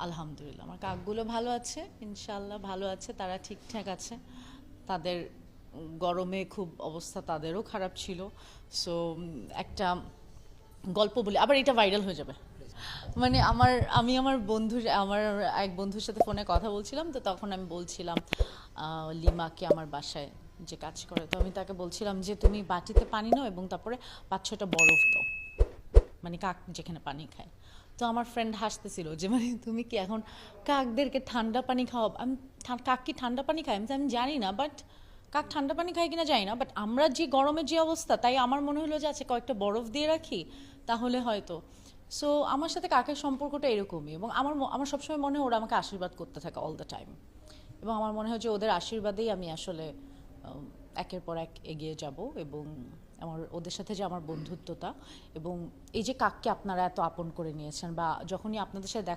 আলহামদুলিল্লাহ আমার কাকগুলো ভালো আছে, ইনশাআল্লাহ ভালো আছে, তারা ঠিকঠাক আছে। তাদের গরমে খুব অবস্থা তাদেরও খারাপ ছিল। সো একটা গল্প বলি, আবার এটা ভাইরাল হয়ে যাবে। মানে আমি আমার এক বন্ধুর সাথে ফোনে কথা বলছিলাম, তো তখন আমি বলছিলাম লিমাকে আমার বাসায় যে কাজ করে, তো আমি তাকে বলছিলাম যে তুমি বাটিতে পানি নাও এবং তারপরে 5-6টা বরফ দাও, মানে কাক যেখানে পানি খায়। তো আমার ফ্রেন্ড হাসতেছিল যে মানে তুমি কি এখন কাকদেরকে ঠান্ডা পানি খাওয়াব? কাক কি ঠান্ডা পানি খায়? আমি জানি না, বাট কাক ঠান্ডা পানি খায় কিনা জানি না, বাট আমরা যে গরমের যে অবস্থা, তাই আমার মনে হলো যে আচ্ছা কয়েকটা বরফ দিয়ে রাখি, তাহলে হয়তো। সো আমার সাথে কাকের সম্পর্কটা এরকমই, এবং আমার সবসময় মনে হয় ওরা আমাকে আশীর্বাদ করতে থাকে অল দ্য টাইম, এবং আমার মনে হয় যে ওদের আশীর্বাদেই আমি আসলে একের পর এক এগিয়ে যাব, এবং আমার ওদের সাথে যে আমার বন্ধুত্বটা, এবং এই যে কাককে আপনারা এত আপন করে নিয়েছেন, বা যখনই আপনাদের সাথে দেখা